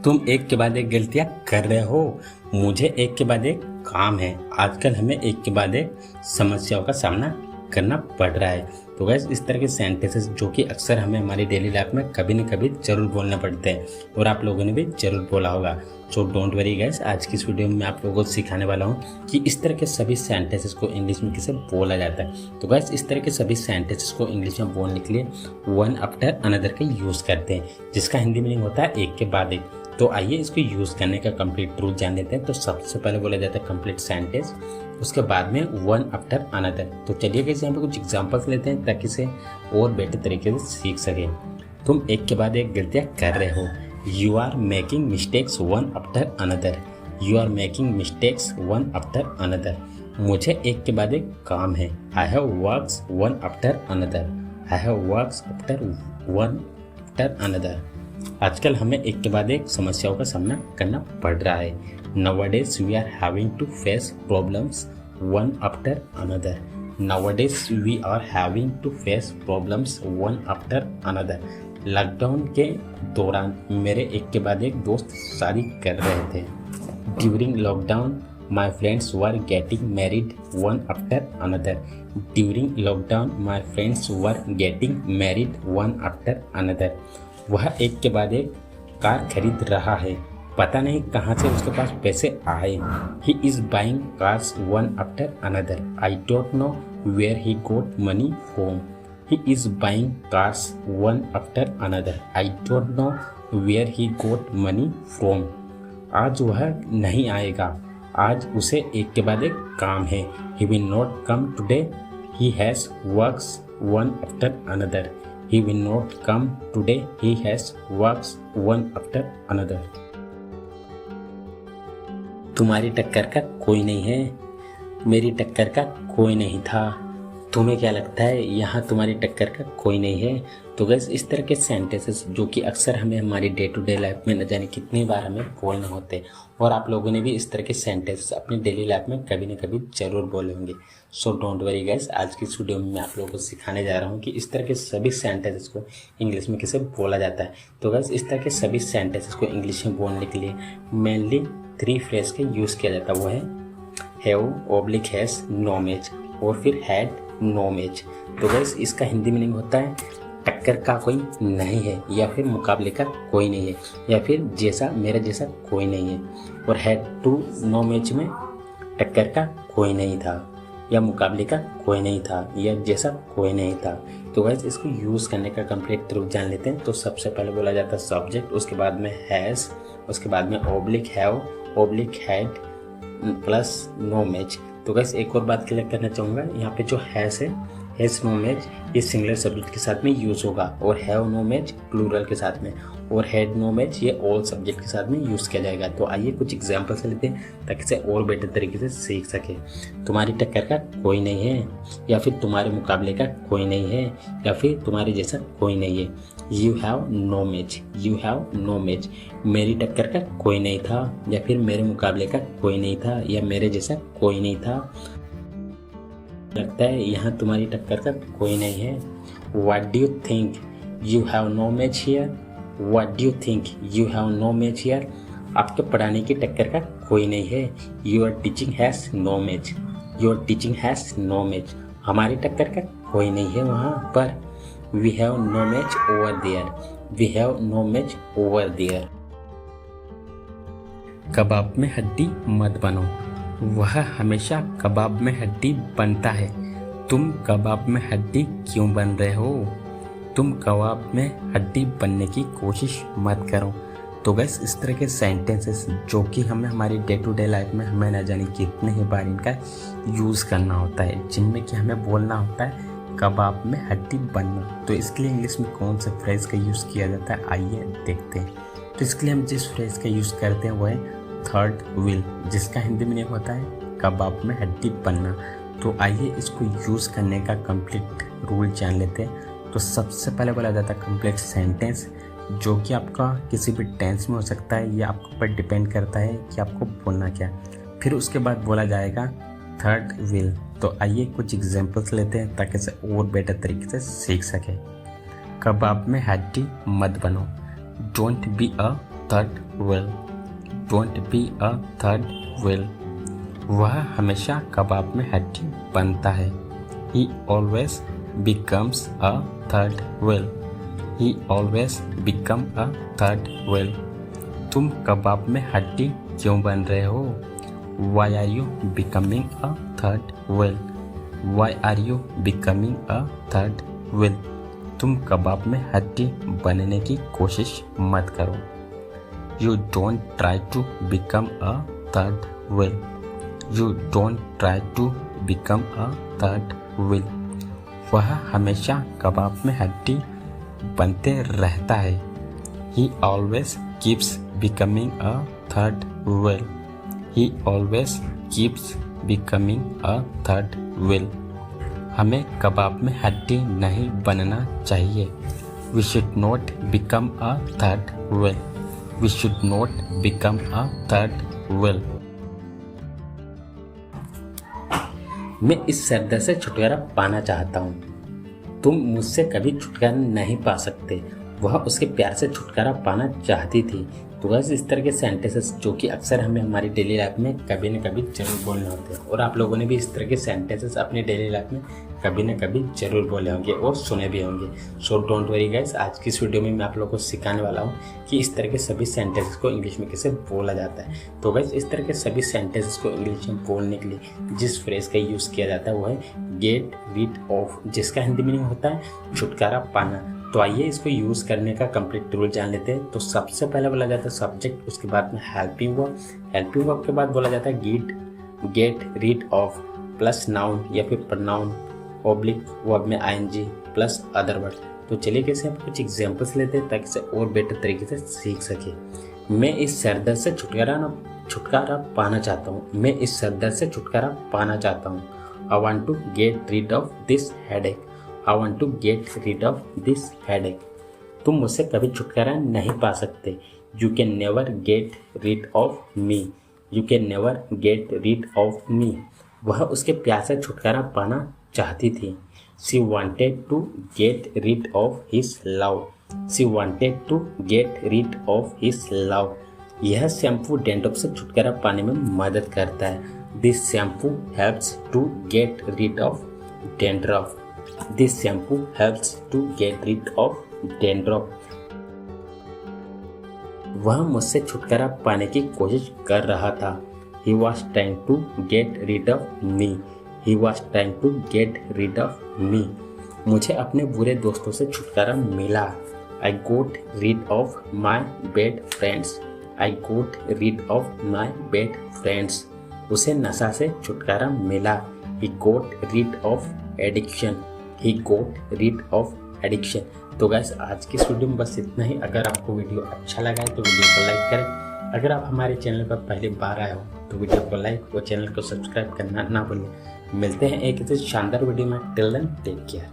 तुम एक के बाद एक गलतियां कर रहे हो। मुझे एक के बाद एक काम है। आजकल हमें एक के बाद एक समस्याओं का सामना करना पड़ रहा है। तो गैस इस तरह के सेंटेंसेस जो कि अक्सर हमें हमारी डेली लाइफ में कभी न कभी जरूर बोलने पड़ते हैं और आप लोगों ने भी जरूर बोला होगा। सो डोंट वरी गैस, आज की इस वीडियो में मैं आप लोगों को सिखाने वाला हूँ कि इस तरह के सभी सेंटेंसेस को इंग्लिश में कैसे बोला जाता है। तो गैस इस तरह के सभी सेंटेंसेस को इंग्लिश में बोलने के लिए वन आफ्टर अनदर का यूज़ करते हैं, जिसका हिंदी मीनिंग होता है एक के बाद एक। तो आइए इसको यूज़ करने का कंप्लीट रूल जान लेते हैं। तो सबसे पहले बोला जाता है कंप्लीट सेंटेंस, उसके बाद में वन आफ्टर अनदर। तो चलिए कैसे यहाँ पे कुछ एग्जांपल्स लेते हैं ताकि इसे और बेहतर तरीके से सीख सकें। तुम एक के बाद एक गलतियाँ कर रहे हो। You are making mistakes one after another. You are making mistakes one after another. मुझे एक के बाद एक काम है। I have works one after another. I have works after one after another. आजकल हमें एक के बाद एक समस्याओं का सामना करना पड़ रहा है। Nowadays we are having to face problems one after another. Nowadays we are having to face problems one after another. Lockdown के दौरान मेरे एक के बाद एक दोस्त शादी कर रहे थे। During lockdown my friends were getting married one after another. During lockdown my friends were getting married one after another. वह एक के बाद एक कार खरीद रहा है। पता नहीं कहाँ से उसके पास पैसे आए। He is buying cars one after another. I don't know where he got money from. He is buying cars one after another. I don't know where he got money from. आज वह नहीं आएगा। आज उसे एक के बाद एक काम है। He will not come today. He has works one after another. He will not come today. He has works one after another. तुम्हारी टक्कर का कोई नहीं है। मेरी टक्कर का कोई नहीं था। तुम्हें क्या लगता है यहाँ तुम्हारी टक्कर का कोई नहीं है। तो गैस इस तरह के सेंटेंसेस जो कि अक्सर हमें हमारी डे टू डे लाइफ में न जाने कितनी बार हमें बोलने होते हैं और आप लोगों ने भी इस तरह के सेंटेंसेस अपनी डेली लाइफ में कभी न कभी जरूर बोले होंगे। सो डोंट वरी गैस, आज की इस वीडियो में मैं आप लोगों को सिखाने जा रहा हूँ कि इस तरह के सभी सेंटेंसेस को इंग्लिश में कैसे बोला जाता है। तो गैस इस तरह के सभी सेंटेंसेस को इंग्लिश में बोलने के लिए मेनली 3 फ्रेज का यूज़ किया जाता है। वो है हैव, ऑब्लिक हैज, नॉमेज और फिर हैड, नॉमेज। तो गैस इसका हिंदी मीनिंग होता है टक्कर का कोई नहीं है, या फिर मुकाबले का कोई नहीं है, या फिर जैसा मेरे जैसा कोई नहीं है। और हैड टू नॉमेज में टक्कर का कोई नहीं था, या मुकाबले का कोई नहीं था, या जैसा कोई नहीं था। तो गैस इसको यूज़ करने का कंप्लीट रूप जान लेते हैं। तो सबसे पहले बोला जाता है सब्जेक्ट, उसके बाद में हैज़, उसके बाद में oblique have, oblique had plus no match. तो गैस एक और बात क्लियर करना चाहूँगा, यहाँ पे जो हैज़ है, हैज़ नॉमेज ये सिंगुलर सब्जेक्ट के साथ में यूज़ होगा और हैव नॉमेज प्लूरल के साथ में, और हैड नॉमेज ये ऑल सब्जेक्ट के साथ में यूज़ किया जाएगा। तो आइए कुछ एग्जांपल्स लेते हैं ताकि इसे और बेटर तरीके से सीख सके। तुम्हारी टक्कर का कोई नहीं है, या फिर तुम्हारे मुकाबले का कोई नहीं है, या फिर तुम्हारे जैसा कोई नहीं है। You have no match, you have no match. मेरी टक्कर का कोई नहीं था, या फिर मेरे मुकाबले का कोई नहीं था, या मेरे जैसा कोई नहीं था। लगता है यहाँ तुम्हारी टक्कर का कोई नहीं है। What do you think? You have no match here. What do you think? You have no match here. आपके पढ़ाने की टक्कर का कोई नहीं है। Your teaching has no match. Your teaching has no match. हमारी टक्कर का कोई नहीं है वहाँ पर। We have no match over there. We have no match over there. कबाब में हड्डी मत बनो। वह हमेशा कबाब में हड्डी बनता है। तुम कबाब में हड्डी क्यों बन रहे हो? तुम कबाब में हड्डी बनने की कोशिश मत करो। तो गैस इस तरह के सेंटेंसेस जो कि हमें हमारी डे टू डे लाइफ में हमें न जाने कितने ही बार इनका यूज़ करना होता है, जिनमें कि हमें बोलना होता है कबाब में हड्डी बनना। तो इसके लिए इंग्लिश में कौन से फ्रेज का यूज़ किया जाता है, आइए देखते हैं। तो इसके लिए हम जिस फ्रेज का यूज़ करते हैं वो है थर्ड व्हील, जिसका हिंदी मीनिंग होता है कबाब में हड्डी बनना। तो आइए इसको यूज़ करने का कंप्लीट रूल जान लेते हैं। तो सबसे पहले बोला जाता है कंप्लीट सेंटेंस, जो कि आपका किसी भी टेंस में हो सकता है, ये आपके ऊपर डिपेंड करता है कि आपको बोलना क्या। फिर उसके बाद बोला जाएगा थर्ड व्हील। तो आइए कुछ एग्जांपल्स लेते हैं ताकि इसे और बेटर तरीके से सीख सके। कबाब में हड्डी मत बनो। Don't be a third wheel. Don't be a third wheel. वह हमेशा कबाब में हड्डी बनता है. He always becomes a third wheel. He always become a third wheel. तुम कबाब में हड्डी क्यों बन रहे हो? Why are you becoming a third wheel? Why are you becoming a third wheel? तुम कबाब में हड्डी बनने की कोशिश मत करो. You don't try to become a third wheel. You don't try to become a third wheel. वह हमेशा कबाब में हड्डी बनते रहता है. He always keeps becoming a third wheel. He always keeps becoming a third wheel. हमें कबाब में हड्डी नहीं बनना चाहिए. We should not become a third wheel. We should not become a third wheel. मैं इस सरदर्द से छुटकारा पाना चाहता हूँ. तुम मुझसे कभी छुटकारा नहीं पा सकते. वह उसके प्यार से छुटकारा पाना चाहती थी. तो बस इस तरह के सेंटेंसेस जो कि अक्सर हमें हमारी डेली लाइफ में कभी न कभी जरूर बोलने होते हैं, और आप लोगों ने भी इस तरह के सेंटेंसेस अपनी डेली लाइफ में कभी न कभी जरूर बोले होंगे और सुने भी होंगे. सो डोंट वरी गाइस, आज की इस वीडियो में मैं आप लोगों को सिखाने वाला हूँ कि इस तरह के सभी सेंटेंसेस को इंग्लिश में कैसे बोला जाता है. तो गाइस, इस तरह के सभी सेंटेंसेस को इंग्लिश में बोलने के लिए जिस फ्रेज का यूज़ किया जाता है वो है गेट रीड ऑफ, जिसका हिंदी मीनिंग होता है छुटकारा पाना. तो आइए इसको यूज़ करने का कंप्लीट रूल जान लेते हैं. तो सबसे पहले बोला जाता है सब्जेक्ट, उसके बाद में हेल्पिंग वर्ब, हेल्पिंग वर्ब के बाद बोला जाता है gate rid of plus noun या फिर प्रोनाउन ऑब्लिक वर्ब में आईएनजी प्लस अदर वर्ड. तो चलिए कैसे हम कुछ एग्जांपल्स लेते हैं ताकि इसे और बेटर तरीके से सीख सके. मैं इस सरदर्द से छुटकारा पाना चाहता हूँ. मैं इस सरदर्द से छुटकारा पाना चाहता हूँ. I want to get rid of this headache. I want to get rid of this headache. तुम मुझसे कभी छुटकारा नहीं पा सकते. You can never get rid of me. You can never get rid of me. वह उसके प्यार से छुटकारा पाना चाहती थी. She wanted to get rid of his love. She wanted to get rid of his love. यह शैम्पू डैंड्रफ से छुटकारा पाने में मदद करता है. This shampoo helps to get rid of dandruff. This shampoo helps to get rid of dandruff. वह मुझसे छुटकारा पाने की कोशिश कर रहा था. He was trying to get rid of me. He was trying to get rid of me. मुझे अपने बुरे दोस्तों से छुटकारा मिला. I got rid of my bad friends. I got rid of my bad friends. उसे नशा से छुटकारा मिला. He got rid of addiction. He got rid of addiction. तो गाइस, आज की इस वीडियो में बस इतना ही. अगर आपको वीडियो अच्छा लगा है तो वीडियो को लाइक करें. अगर आप हमारे चैनल पर पहली बार आए हो तो वीडियो को लाइक और चैनल को सब्सक्राइब करना ना भूलें. मिलते हैं एक ऐसे शानदार वीडियो में. Till then take care.